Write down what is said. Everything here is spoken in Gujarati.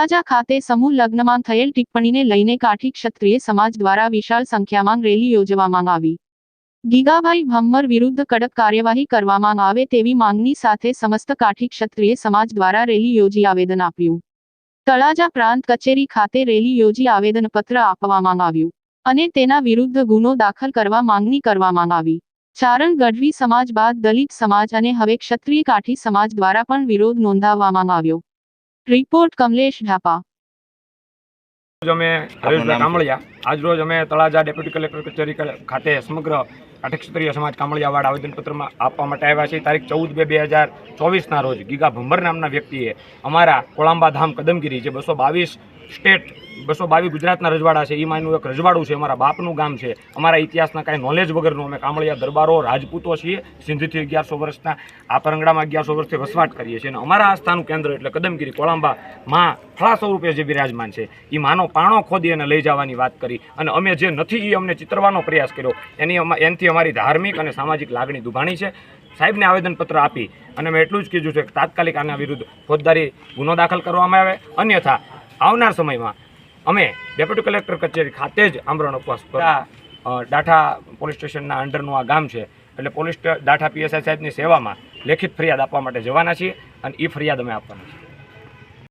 તળાજા ખાતે સમૂહ લગ્નમાં થયેલ ટિપ્પણીને લઈને કાઠી ક્ષત્રિય સમાજ દ્વારા વિશાળ સંખ્યામાં રેલી યોજવામાં આવી। ગીગાભાઈ ભમ્મર વિરુદ્ધ કડક કાર્યવાહી કરવામાં આવે તેવી માંગણી સાથે સમસ્ત કાઠી ક્ષત્રિય સમાજ દ્વારા રેલી યોજી આવેદન આપ્યું। તળાજા પ્રાંત કચેરી ખાતે રેલી યોજી આવેદનપત્ર આપવામાં આવ્યું અને તેના વિરુદ્ધ ગુનો દાખલ કરવા માંગણી કરવામાં આવી। ચારણ ગઢવી સમાજ બાદ દલિત સમાજ અને હવે ક્ષત્રિય કાઠી સમાજ દ્વારા પણ વિરોધ નોંધાવવામાં આવ્યો। રિપોર્ટ કમલેશ ઢાપા। હરેશભાઈ કામળિયા આજ રોજ અમે તળાજા ડેપ્યુટી કલેક્ટર કચેરી ખાતે સમગ્ર કાઠી ક્ષત્રિય સમાજ કામળિયાવાડ આવેદનપત્રમાં આપવા માટે આવ્યા છીએ। તારીખ 14/2/2024 રોજ ગીગા ભમ્મર નામના વ્યક્તિએ અમારા કોળંબા ધામ કદમગીરી જે 222 સ્ટેટ 222 ગુજરાતના રજવાડા છે એમાંનું એક રજવાડું છે, અમારા બાપનું ગામ છે। અમારા ઇતિહાસના કાંઈ નોલેજ વગરનું અમે કામળિયા દરબારો રાજપૂતો છીએ। સિંધીથી 1100 વર્ષના આ પરંગડામાં 1100 વર્ષથી વસવાટ કરીએ છીએ અને અમારા આસ્થાનું કેન્દ્ર એટલે કદમગીરી કોળંબા માં ફળા સ્વરૂપે જે બિરાજમાન છે એ માનો પાણો ખોદી અને લઈ જવાની વાત કરી અને અમે જે નથી એ અમને ચિતરવાનો પ્રયાસ કર્યો। એનાથી અમારી ધાર્મિક અને સામાજિક લાગણી દુભાણી છે। સાહેબને આવેદનપત્ર આપી અને મેં એટલું જ કીધું છે કે તાત્કાલિક આના વિરુદ્ધ ફોજદારી ગુનો દાખલ કરવામાં આવે, અન્યથા આવનાર સમયમાં અમે ડેપ્યુટી કલેક્ટર કચેરી ખાતે જ આમરણ ઉપવાસ ડાઠા પોલીસ સ્ટેશનના અંડરનું આ ગામ છે એટલે પોલીસ ડાઠા PSI સાહેબની સેવામાં લેખિત ફરિયાદ આપવા માટે જવાના છીએ અને એ ફરિયાદ અમે આપવાના છીએ।